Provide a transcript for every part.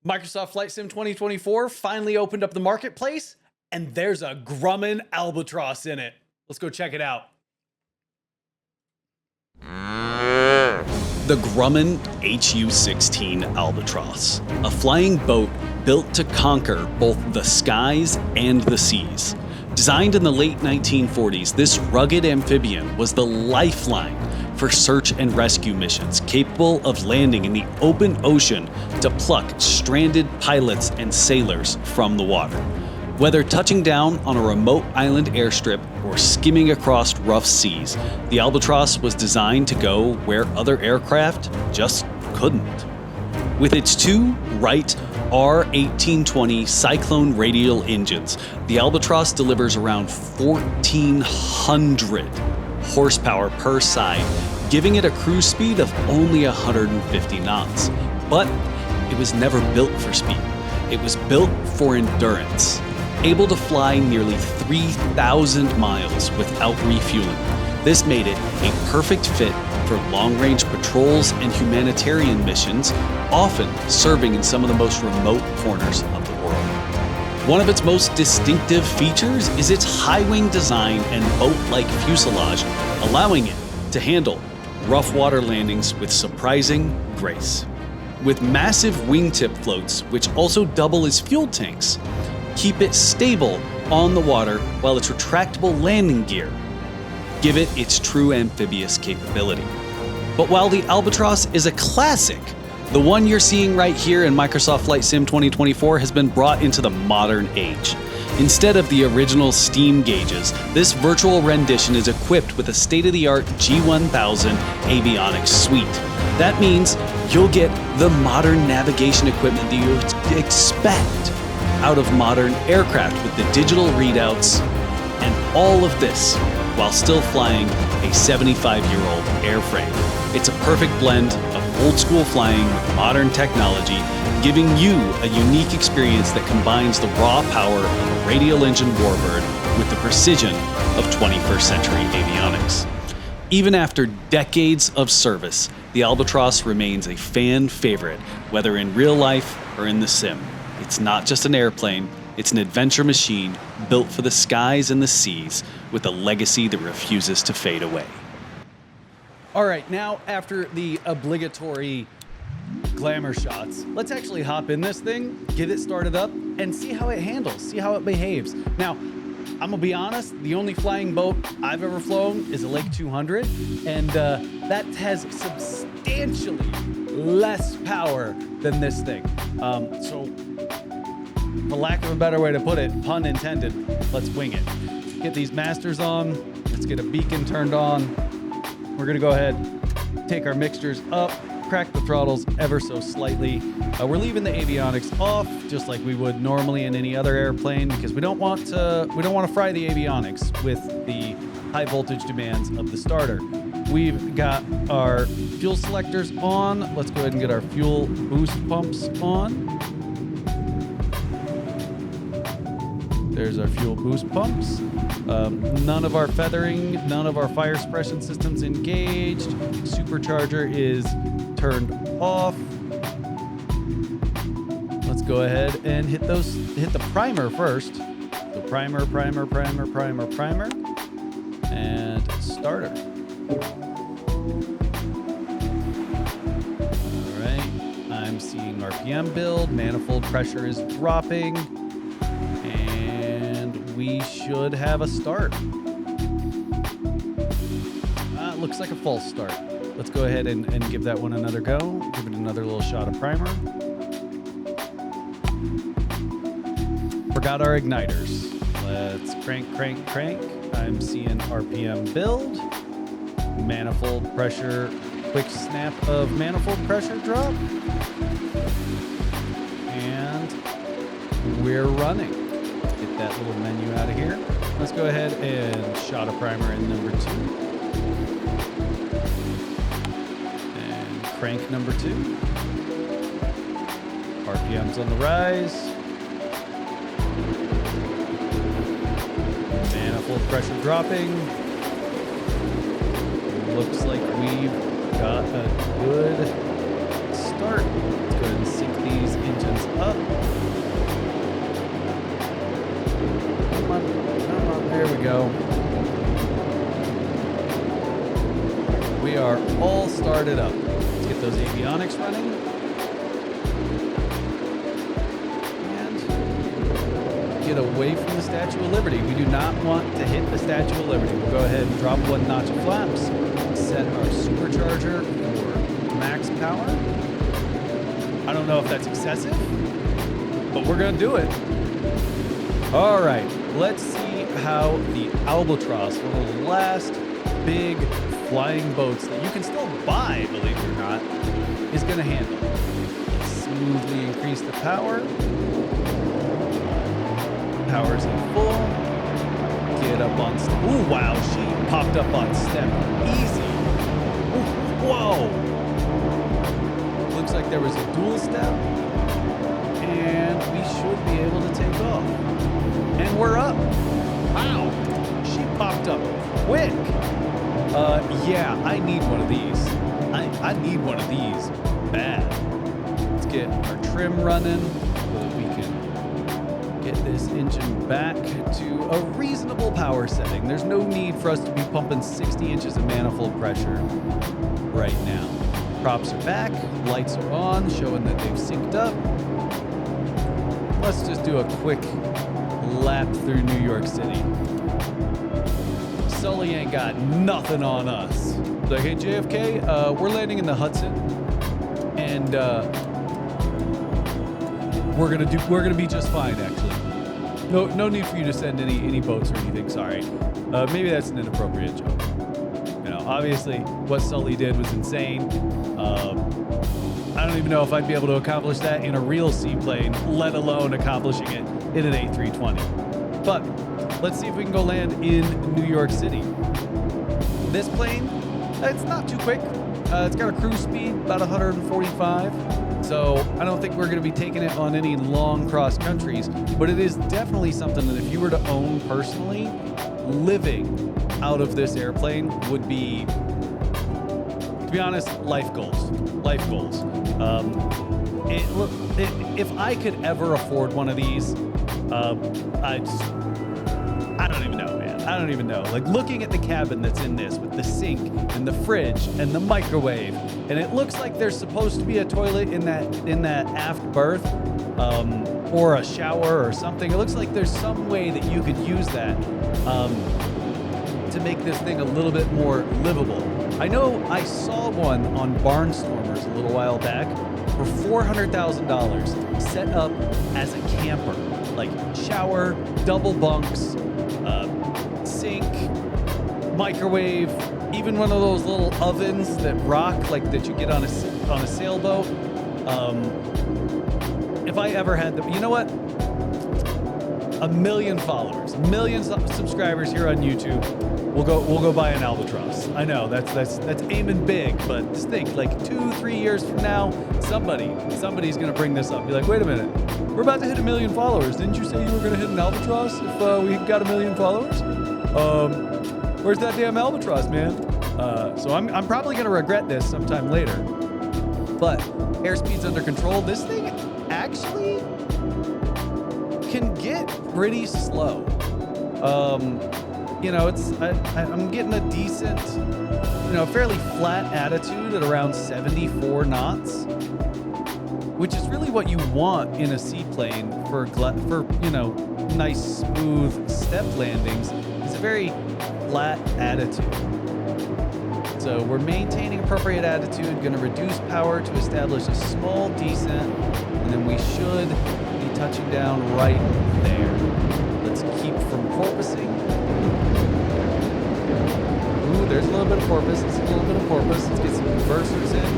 Microsoft Flight Sim 2024 finally opened up the marketplace, and there's a Grumman Albatross in it. Let's go check it out. The Grumman HU-16 Albatross, a flying boat built to conquer both the skies and the seas. Designed in the late 1940s, this rugged amphibian was the lifeline for search and rescue missions, capable of landing in the open ocean to pluck stranded pilots and sailors from the water. Whether touching down on a remote island airstrip or skimming across rough seas, the Albatross was designed to go where other aircraft just couldn't. With its two Wright R1820 Cyclone radial engines, the Albatross delivers around 1,400 horsepower per side, giving it a cruise speed of only 150 knots. But it was never built for speed. It was built for endurance, able to fly nearly 3,000 miles without refueling. This made it a perfect fit for long-range patrols and humanitarian missions, often serving in some of the most remote corners of the world. One of its most distinctive features is its high-wing design and boat-like fuselage, allowing it to handle rough water landings with surprising grace. With massive wingtip floats, which also double as fuel tanks, keep it stable on the water, while its retractable landing gear give it its true amphibious capability. But while the Albatross is a classic, the one you're seeing right here in Microsoft Flight Sim 2024 has been brought into the modern age. Instead of the original steam gauges, this virtual rendition is equipped with a state-of-the-art G1000 avionics suite. That means you'll get the modern navigation equipment that you expect out of modern aircraft, with the digital readouts and all of this while still flying a 75-year-old airframe. It's a perfect blend of old school flying with modern technology, giving you a unique experience that combines the raw power of a radial engine warbird with the precision of 21st century avionics. Even after decades of service, the Albatross remains a fan favorite, whether in real life or in the sim. It's not just an airplane, it's an adventure machine built for the skies and the seas, with a legacy that refuses to fade away. All right, now after the obligatory glamour shots, let's actually hop in this thing, get it started up, and see how it handles, see how it behaves. Now, I'm gonna be honest, the only flying boat I've ever flown is a Lake 200, and that has substantially less power than this thing. So, for lack of a better way to put it, pun intended, let's wing it. Get these masters on, let's get a beacon turned on. We're gonna go ahead, take our mixtures up, crack the throttles ever so slightly. We're leaving the avionics off, just like we would normally in any other airplane, because we don't want to fry the avionics with the high voltage demands of the starter. We've got our fuel selectors on. Let's go ahead and get our fuel boost pumps on. There's our fuel boost pumps. None of our feathering, none of our fire suppression systems engaged. Supercharger is turned off. Let's go ahead and hit the primer first. So primer, and starter. All right, I'm seeing RPM build, manifold pressure is dropping, and we should have a start. Looks like a false start. Let's go ahead and give that one another go. Give it another little shot of primer. Forgot our igniters. Let's crank. I'm seeing RPM build, manifold pressure, quick snap of manifold pressure drop, and we're running. Get that little menu out of here. Let's go ahead and shot a primer in number 2. And crank number 2. RPM's on the rise. Manifold pressure dropping. Looks like we've got a good start. Let's go ahead and sync these engines up. start it up. Let's get those avionics running. And get away from the Statue of Liberty. We do not want to hit the Statue of Liberty. We'll go ahead and drop one notch of flaps, set our supercharger for max power. I don't know if that's excessive, but we're gonna do it. All right, let's see how the Albatross, one of the last big flying boats that you can still buy, believe it or not, is gonna handle. Let's smoothly increase the power. Power's in full. Get up on step. Ooh, wow, she popped up on step. Easy. Ooh, whoa. Looks like there was a dual step. And we should be able to take off. And we're up. Wow. She popped up quick. Yeah, I need one of these. I need one of these bad. Let's get our trim running so that we can get this engine back to a reasonable power setting. There's no need for us to be pumping 60 inches of manifold pressure right now. Props are back, lights are on, showing that they've synced up. Let's just do a quick lap through New York City. Sully ain't got nothing on us. Like, hey JFK, we're landing in the Hudson, and we're gonna be just fine actually. No need for you to send any boats or anything. Sorry. Maybe that's an inappropriate joke. You know, obviously what Sully did was insane. I don't even know if I'd be able to accomplish that in a real seaplane, let alone accomplishing it in an A320. But let's see if we can go land in New York City. This plane, it's not too quick. It's got a cruise speed about 145. So I don't think we're going to be taking it on any long cross countries, but it is definitely something that if you were to own personally, living out of this airplane would be, to be honest, life goals. Life goals. If I could ever afford one of these, I don't even know, man. I don't even know. Like, looking at the cabin that's in this with the sink and the fridge and the microwave, and it looks like there's supposed to be a toilet in that aft berth, or a shower or something. It looks like there's some way that you could use that to make this thing a little bit more livable. I know I saw one on Barnstormers a little while back for $400,000 set up as a camper. Like shower, double bunks, sink, microwave, even one of those little ovens that rock, like that you get on a sailboat. If I ever had them, you know what? 1 million followers, 1 million subscribers here on YouTube. We'll go buy an Albatross. I know that's aiming big, but just think, like 2-3 years from now, somebody's gonna bring this up. Be like, wait a minute, we're about to hit 1 million followers. Didn't you say you were gonna hit an Albatross if we got 1 million followers? Where's that damn Albatross, man? So I'm probably gonna regret this sometime later. But airspeed's under control. This thing actually can get pretty slow. You know, I'm getting a decent, fairly flat attitude at around 74 knots, which is really what you want in a seaplane for nice smooth step landings. It's a very flat attitude. So we're maintaining appropriate attitude, going to reduce power to establish a small descent, and then we should be touching down right there. Let's keep from porpoising. Ooh, there's a little bit of porpoise. Let's get some reversers in.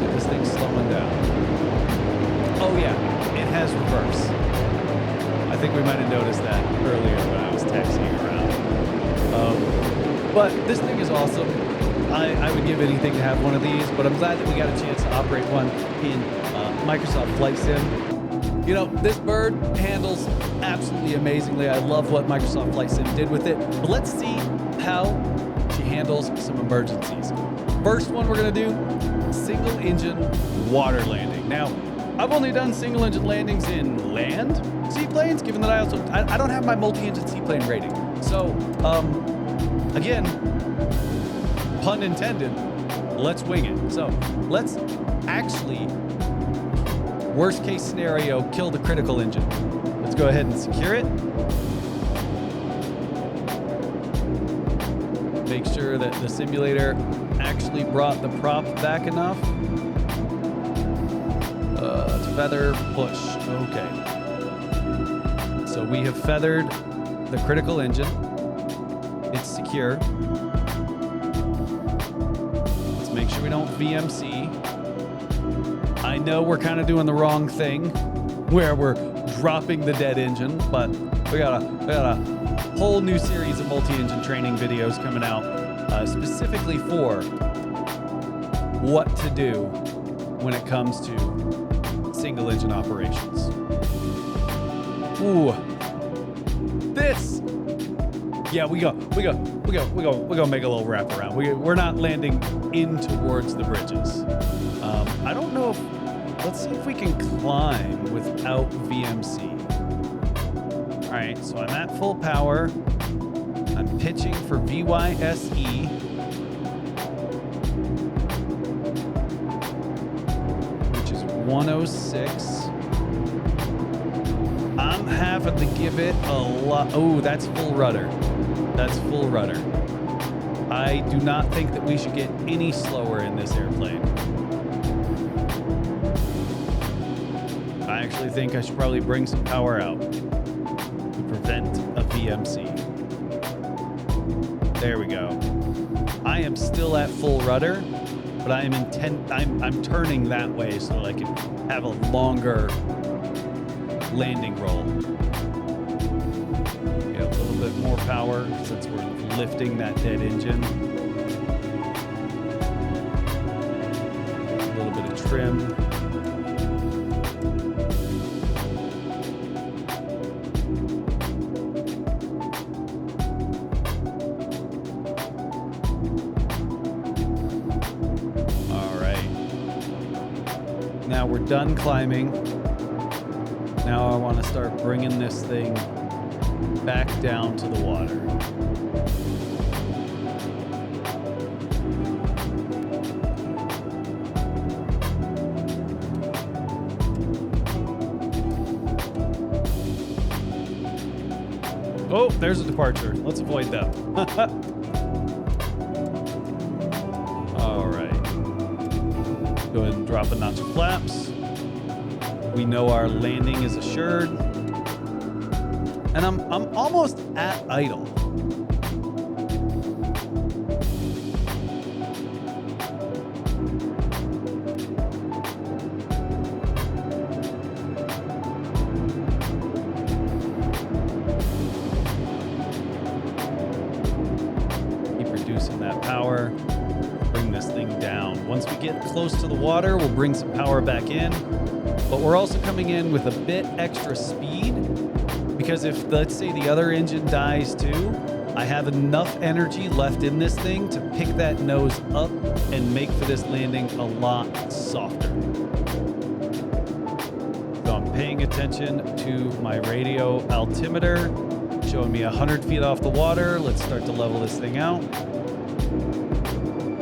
Get this thing slowing down. Oh yeah, it has reverse. I think we might have noticed that earlier when I was taxiing around. But this thing is awesome. I would give anything to have one of these, but I'm glad that we got a chance to operate one in Microsoft Flight Sim. You know, this bird handles absolutely amazingly. I love what Microsoft Flight Sim did with it. But let's see how she handles some emergencies. First one we're gonna do, single engine water landing. Now, I've only done single engine landings in land seaplanes, given that I don't have my multi-engine seaplane rating. So, again, pun intended, let's wing it. So let's actually, worst case scenario, kill the critical engine. Let's go ahead and secure it. Make sure that the simulator actually brought the prop back enough. Feather, push. Okay. So we have feathered the critical engine. It's secure. Let's make sure we don't VMC. I know we're kind of doing the wrong thing where we're dropping the dead engine, but we got a whole new series of multi-engine training videos coming out specifically for what to do when it comes to single engine operations. Ooh, this. Yeah, we go make a little wrap around. We're not landing in towards the bridges. I don't know if. Let's see if we can climb without VMC. All right, so I'm at full power. I'm pitching for VYSE. Which is 106. I'm having to give it a lot. Oh, that's full rudder. That's full rudder. I do not think that we should get any slower in this airplane. I actually think I should probably bring some power out to prevent a VMC. There we go. I am still at full rudder, but I am I'm turning that way so that I can have a longer landing roll. Get a little bit more power since we're lifting that dead engine. A little bit of trim. Now we're done climbing. Now I want to start bringing this thing back down to the water. Oh, there's a departure. Let's avoid that. All right. Go ahead and drop a notch of flaps. We know our landing is assured. And I'm almost at idle. Keep reducing that power. Bring this thing down. Once we get close to the water, we'll bring some power back in. But we're also coming in with a bit extra speed because if, let's say, the other engine dies too, I have enough energy left in this thing to pick that nose up and make for this landing a lot softer. So I'm paying attention to my radio altimeter, showing me 100 feet off the water. Let's start to level this thing out.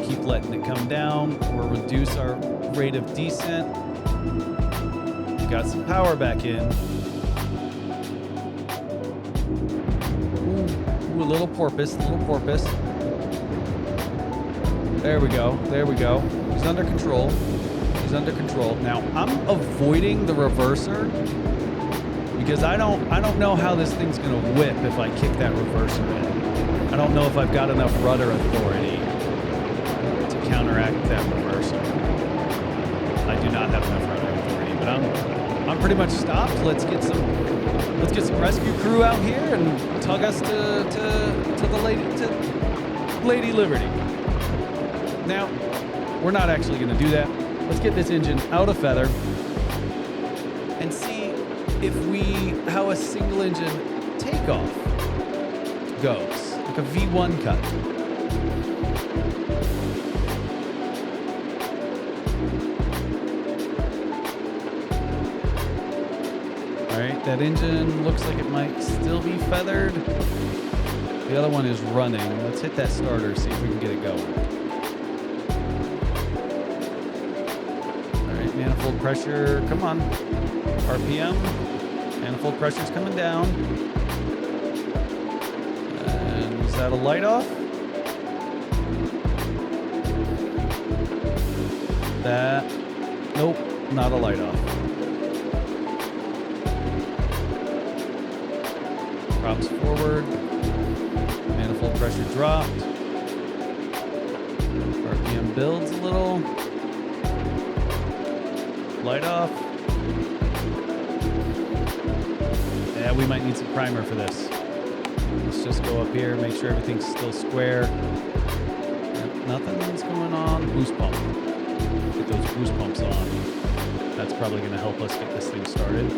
Keep letting it come down or reduce our rate of descent. Got some power back in. Ooh, a little porpoise, There we go. He's under control. Now I'm avoiding the reverser because I don't know how this thing's gonna whip if I kick that reverser in. I don't know if I've got enough rudder authority to counteract that reverser. I do not have enough rudder authority, but I'm pretty much stopped. Let's get some rescue crew out here and tug us to the Lady Liberty. Now, we're not actually going to do that. Let's get this engine out of feather and see how a single engine takeoff goes, like a V1 cut. All right, that engine looks like it might still be feathered. The other one is running. Let's hit that starter, see if we can get it going. Manifold pressure, come on. RPM, manifold pressure's coming down. And is that a light off? That, nope, not a light off. Props forward, manifold pressure dropped. RPM builds a little. Light off. Yeah, we might need some primer for this. Let's just go up here, make sure everything's still square. Nothing's going on. Boost pump. Get those boost pumps on. That's probably going to help us get this thing started.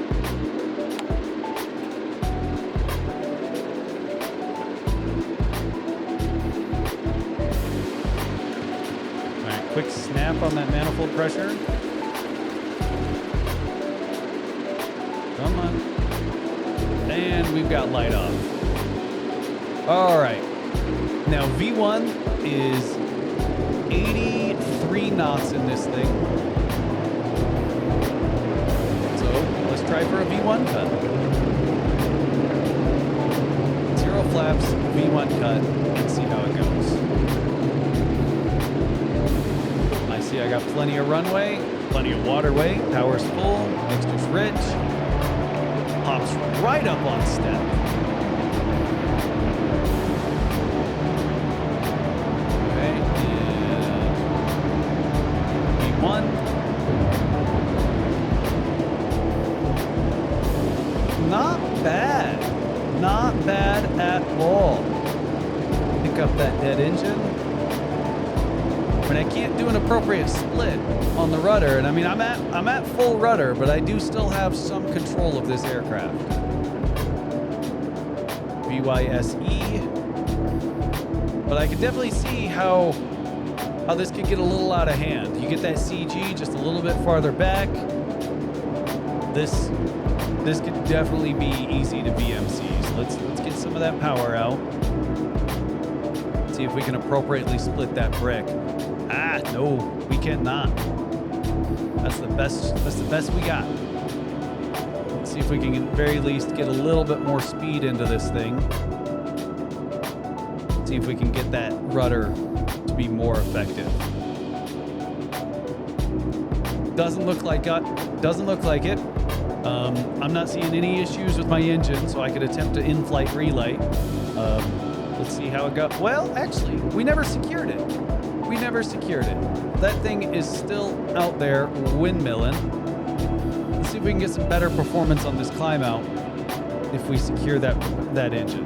All right, quick snap on that manifold pressure. Come on. And we've got light off. All right. Now V1 is 83 knots in this thing. So let's try for a V1 cut. 0 flaps, V1 cut, and see how it goes. I see I got plenty of runway, plenty of waterway, power's full, mixture's rich. Pops right up on step. Okay, and V1. Not bad. Not bad at all. Pick up that dead engine. But I can't do an appropriate split on the rudder, and I mean I'm at full rudder, but I do still have some control of this aircraft. VYSE. But I can definitely see how this could get a little out of hand. You get that CG just a little bit farther back. This could definitely be easy to VMCs. Let's get some of that power out. See if we can appropriately split that brick. Ah, no, we cannot. That's the best we got. Let's see if we can at the very least get a little bit more speed into this thing. See if we can get that rudder to be more effective. Doesn't look like it. I'm not seeing any issues with my engine, so I could attempt to in-flight relight. Let's see how it goes. Well, actually, we never secured it. That thing is still out there windmilling. Let's see if we can get some better performance on this climb out if we secure that engine.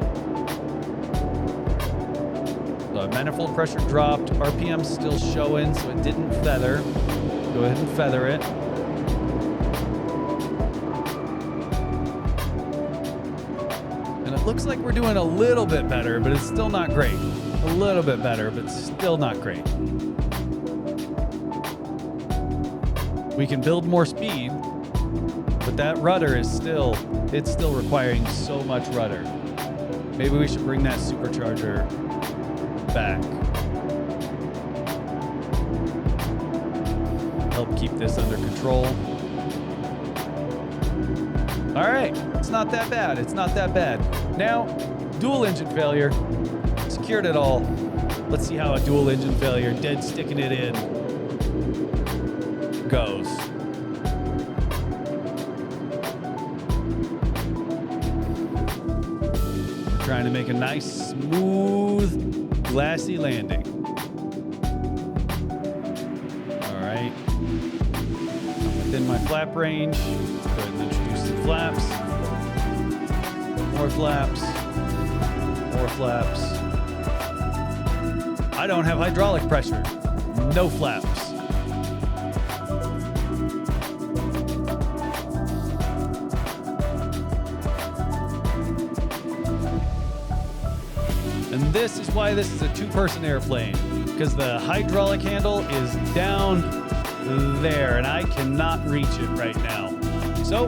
The manifold pressure dropped. RPM still showing, so it didn't feather. Go ahead and feather it. And it looks like we're doing a little bit better, but it's still not great. A little bit better, but still not great. We can build more speed, but that rudder is still requiring so much rudder. Maybe we should bring that supercharger back. Help keep this under control. All right, it's not that bad. Now, dual engine failure. Secured it all. Let's see how a dual engine failure, dead sticking it in, goes. We're trying to make a nice, smooth, glassy landing. All right. I'm within my flap range. Let's go ahead and introduce some flaps. More flaps. More flaps. I don't have hydraulic pressure. No flaps. And this is why this is a two-person airplane, because the hydraulic handle is down there, and I cannot reach it right now. So,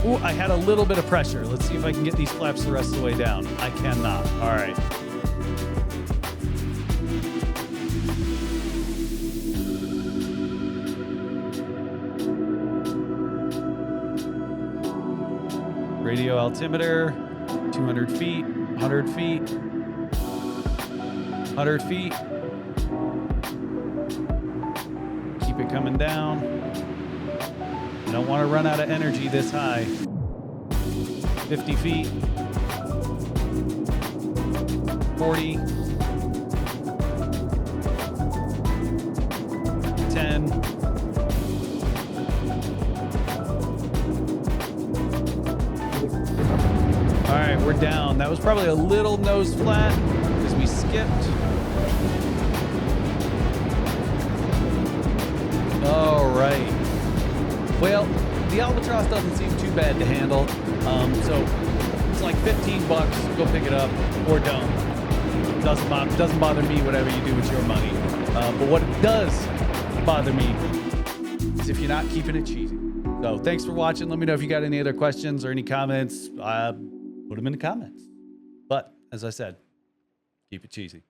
ooh, I had a little bit of pressure. Let's see if I can get these flaps the rest of the way down. I cannot. All right. Radio altimeter, 200 feet, 100 feet, 100 feet. Keep it coming down. I don't want to run out of energy this high. 50 feet, 40, 10. All right, we're down. That was probably a little nose flat because we skipped. All right. Well, the Albatross doesn't seem too bad to handle. So it's like $15. Go pick it up or don't. Doesn't bother me whatever you do with your money. But what does bother me is if you're not keeping it cheesy. So thanks for watching. Let me know if you got any other questions or any comments. Put them in the comments. But as I said, keep it cheesy.